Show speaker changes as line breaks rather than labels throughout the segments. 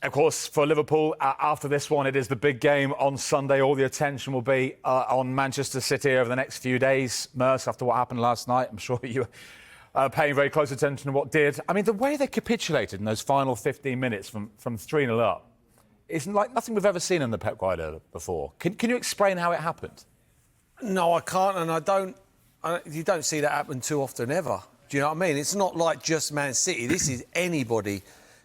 Of course, for Liverpool, after this one, it is the big game on Sunday. All the attention will be on Manchester City over the next few days. Merce, after what happened last night, I'm sure you were paying very close attention to what did. I mean, the way they capitulated in those final 15 minutes from 3-0 up is like nothing we've ever seen in the Pep Guardiola before. Can you explain how it happened?
No, I can't, and I don't. You don't see that happen too often ever. Do you know what I mean? It's not like just Man City. This is anybody.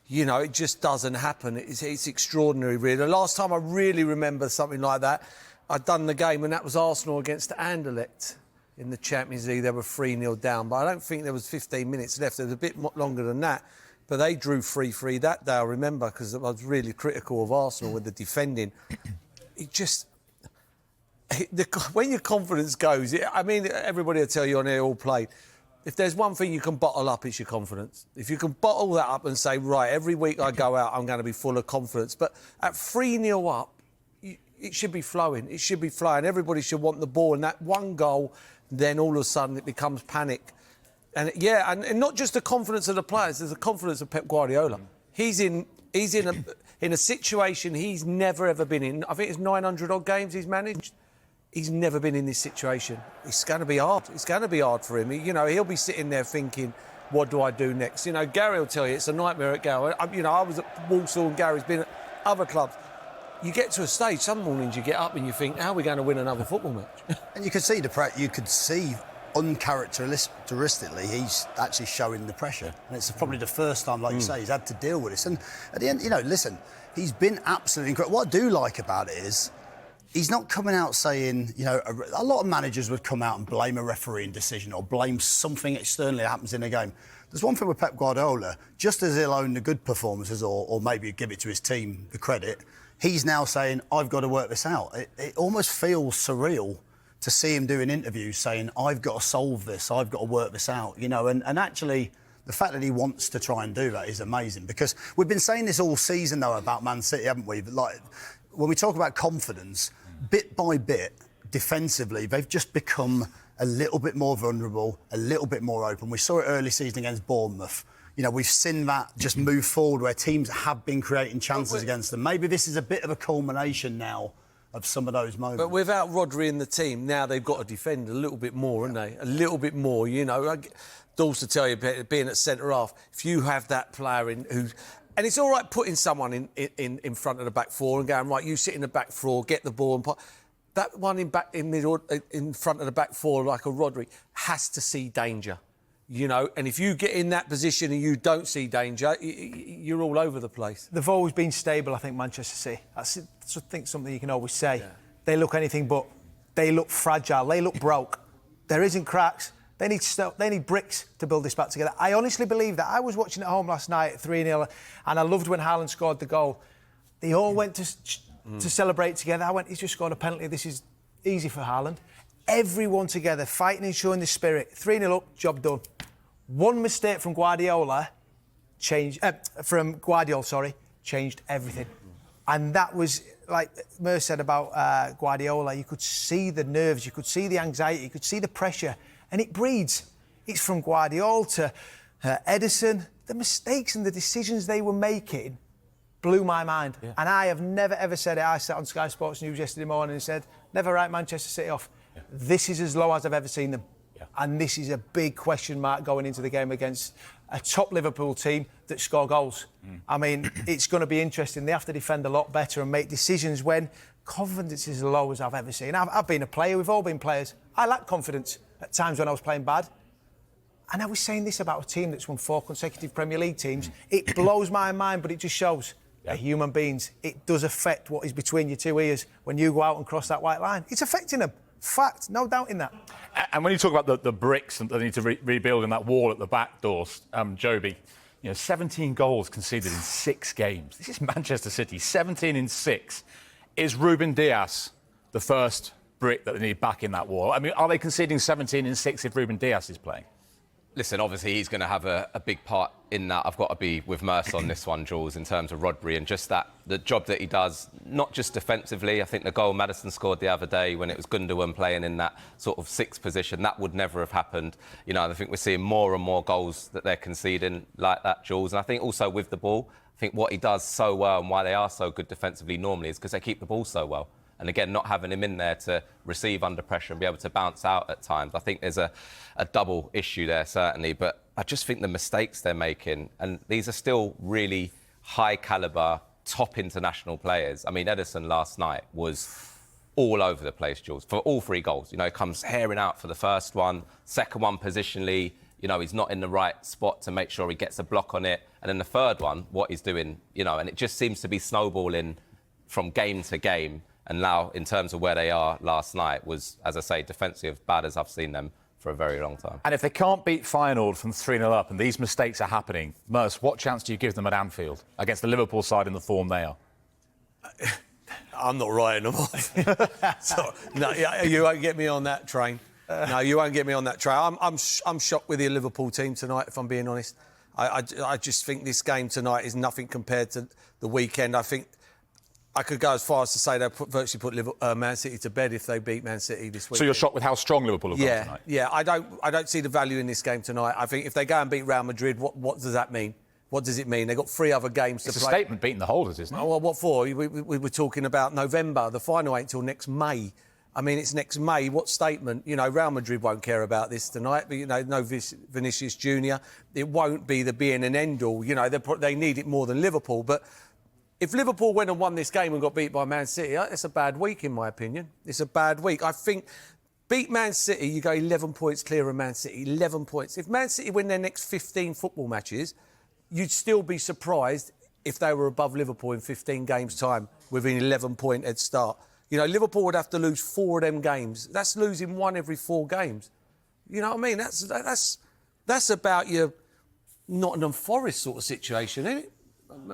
You know, it just doesn't happen. It's extraordinary, really. The last time I really remember something like that, I'd done the game, and that was Arsenal against Anderlecht in the Champions League. They were 3-0 down, but I don't think there was 15 minutes left. It was a bit longer than that. But they drew 3-3 that day, I remember, because I was really critical of Arsenal with the defending. It just... when your confidence goes... I mean, everybody will tell you on here all played. If there's one thing you can bottle up, it's your confidence. If you can bottle that up and say, right, every week I go out, I'm going to be full of confidence. But at 3-0 up, it should be flowing. It should be flowing. Everybody should want the ball. And that one goal, then all of a sudden it becomes panic. And, yeah, and not just the confidence of the players, there's the confidence of Pep Guardiola. He's in a situation he's never, ever been in. I think it's 900-odd games he's managed. He's never been in this situation. It's going to be hard. It's going to be hard for him. You know, he'll be sitting there thinking, what do I do next? You know, Gary will tell you it's a nightmare at Gary. You know, I was at Walsall and Gary's been at other clubs. You get to a stage, some mornings you get up and you think, how are we going to win another football match?
And you could see uncharacteristically, he's actually showing the pressure. And it's probably the first time, like you say, he's had to deal with this. And at the end, you know, listen, he's been absolutely incredible. What I do like about it is, he's not coming out saying, you know, a lot of managers would come out and blame a refereeing decision or blame something externally that happens in a game. There's one thing with Pep Guardiola, just as he'll own the good performances or maybe give it to his team, the credit, he's now saying, I've got to work this out. It almost feels surreal to see him doing interviews saying, I've got to solve this, I've got to work this out, you know, and actually... The fact that he wants to try and do that is amazing because we've been saying this all season, though, about Man City, haven't we? But, like, when we talk about confidence, bit by bit, defensively, they've just become a little bit more vulnerable, a little bit more open. We saw it early season against Bournemouth. You know, we've seen that just move forward where teams have been creating chances against them. Maybe this is a bit of a culmination now of some of those moments. But
without Rodri in the team, now they've got to defend a little bit more, haven't they? A little bit more, you know. Dawes to tell you, being at centre-half, if you have that player in who... And it's all right putting someone in front of the back four and going, right, you sit in the back four, get the ball and... That one in front of the back four, like a Rodri, has to see danger, you know? And if you get in that position and you don't see danger, you're all over the place.
They've always been stable, I think, Manchester City. That's, I think, something you can always say. Yeah. They look anything but... They look fragile. They look broke. There isn't cracks. They need bricks to build this back together. I honestly believe that. I was watching at home last night at 3-0 and I loved when Haaland scored the goal. They all went to celebrate together. I went, he's just scored a penalty. This is easy for Haaland. Everyone together, fighting and showing the spirit. 3-0 up, job done. One mistake from Guardiola changed everything. And that was, like Mer said about Guardiola, you could see the nerves, you could see the anxiety, you could see the pressure. And it breeds. It's from Guardiola to Edison. The mistakes and the decisions they were making blew my mind. Yeah. And I have never, ever said it. I sat on Sky Sports News yesterday morning and said, never write Manchester City off. Yeah. This is as low as I've ever seen them. Yeah. And this is a big question mark going into the game against a top Liverpool team that score goals. I mean, it's going to be interesting. They have to defend a lot better and make decisions when confidence is as low as I've ever seen. I've been a player. We've all been players. I lack confidence at times when I was playing bad. And I was saying this about a team that's won 4 consecutive Premier League teams. It blows my mind, but it just shows that human beings, it does affect what is between your two ears when you go out and cross that white line. It's affecting them. Fact, no doubt in that.
And when you talk about the bricks that they need to rebuild in that wall at the back doors, Joby, you know, 17 goals conceded in 6 games. This is Manchester City, 17 in 6. Is Ruben Dias the first brick that they need back in that wall? I mean, are they conceding 17 in 6 if Ruben Dias is playing?
Listen, obviously he's going to have a big part in that. I've got to be with Merce on this one, Jules, in terms of Rodri and just that, the job that he does, not just defensively. I think the goal Maddison scored the other day when it was Gundogan playing in that sort of 6th position, that would never have happened. You know, I think we're seeing more and more goals that they're conceding like that, Jules. And I think also with the ball, I think what he does so well and why they are so good defensively normally is because they keep the ball so well. And again, not having him in there to receive under pressure and be able to bounce out at times. I think there's a double issue there, certainly. But I just think the mistakes they're making, and these are still really high calibre, top international players. I mean, Edison last night was all over the place, Jules, for all 3 goals. You know, he comes herring out for the first one, second one positionally, you know, he's not in the right spot to make sure he gets a block on it. And then the third one, what he's doing, you know, and it just seems to be snowballing from game to game. And now, in terms of where they are last night, was, as I say, defensive, bad as I've seen them for a very long time.
And if they can't beat Feyenoord from 3-0 up and these mistakes are happening, Merce, what chance do you give them at Anfield against the Liverpool side in the form they are?
I'm not writing them off. So, no, you won't get me on that train. No, you won't get me on that train. I'm shocked with the Liverpool team tonight, if I'm being honest. I just think this game tonight is nothing compared to the weekend. I think I could go as far as to say they'll virtually put Man City to bed if they beat Man City this week.
So you're shocked with how strong Liverpool have gone tonight?
Yeah, I don't see the value in this game tonight. I think if they go and beat Real Madrid, what does that mean? What does it mean? They've got 3 other games to play.
It's a statement beating the holders, isn't it?
Well, what for? We were talking about November. The final ain't till next May. I mean, it's next May. What statement? You know, Real Madrid won't care about this tonight. But, you know, no Vinicius Junior. It won't be the being and end all. You know, they need it more than Liverpool. But if Liverpool went and won this game and got beat by Man City, it's a bad week, in my opinion. It's a bad week. I think beat Man City, you go 11 points clear of Man City. 11 points. If Man City win their next 15 football matches, you'd still be surprised if they were above Liverpool in 15 games' time with an 11-point head start. You know, Liverpool would have to lose 4 of them games. That's losing 1 every 4 games. You know what I mean? That's about your Nottingham Forest sort of situation, isn't it?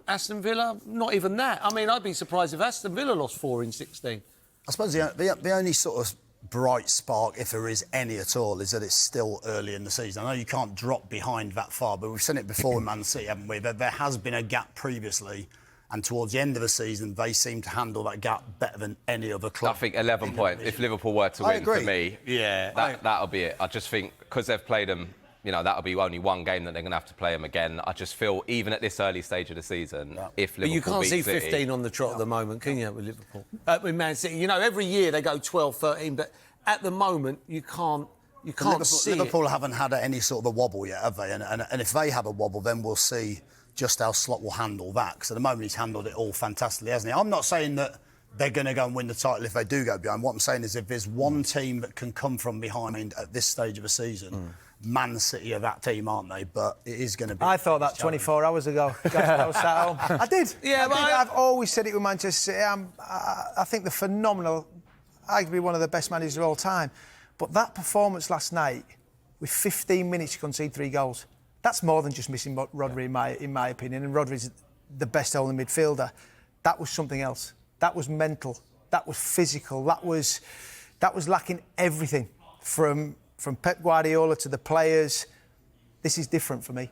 Aston Villa, not even that. I mean, I'd be surprised if Aston Villa lost 4 in 16.
I suppose the only sort of bright spark, if there is any at all, is that it's still early in the season. I know you can't drop behind that far, but we've seen it before with Man City, haven't we? There has been a gap previously, and towards the end of the season, they seem to handle that gap better than any other club.
I think 11 points. If Liverpool were to win, for me, that'll be it. I just think, because they've played them, you know, that'll be only 1 game that they're going to have to play them again. I just feel, even at this early stage of the season, if Liverpool
but you can't see 15
City,
on the trot at the moment, can you, with Liverpool? With Man City, you know, every year they go 12, 13, but at the moment you can't see
Liverpool haven't had any sort of a wobble yet, have they? And if they have a wobble, then we'll see just how Slot will handle that. Because at the moment he's handled it all fantastically, hasn't he? I'm not saying that they're going to go and win the title if they do go behind. What I'm saying is, if there's one team that can come from behind at this stage of a season, Man City are that team, aren't they? But it is going to be...
I thought that 24 hours ago. I was sat home. I did.
Yeah,
I've always said it with Manchester City. I think they're phenomenal. Arguably one of the best managers of all time. But that performance last night, with 15 minutes to concede 3 goals, that's more than just missing Rodri, in my opinion. And Rodri's the best holding midfielder. That was something else. That was mental. That was physical. That was lacking everything from Pep Guardiola to the players. This is different for me.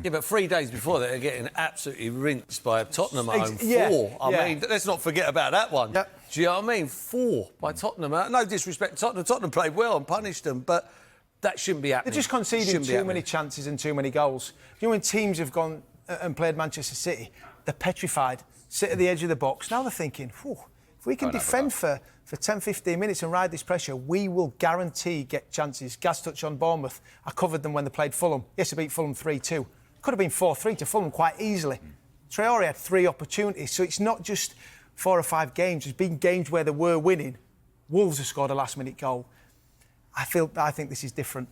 Yeah, but 3 days before that, they're getting absolutely rinsed by Tottenham at home. 4.
Yeah.
I mean, let's not forget about that one.
Yep.
Do you know what I mean? 4 by Tottenham. No disrespect to Tottenham. Tottenham played well and punished them, but that shouldn't be happening.
They're just conceding too many chances and too many goals. You know, when teams have gone and played Manchester City, they're petrified, sit at the edge of the box. Now they're thinking, if we can defend for 10, 15 minutes and ride this pressure, we will guarantee get chances. Gaz touched on Bournemouth. I covered them when they played Fulham. Yes, they beat Fulham 3-2. Could have been 4-3 to Fulham quite easily. Traore had 3 opportunities, so it's not just 4 or 5 games. There's been games where they were winning. Wolves have scored a last-minute goal. I think this is different.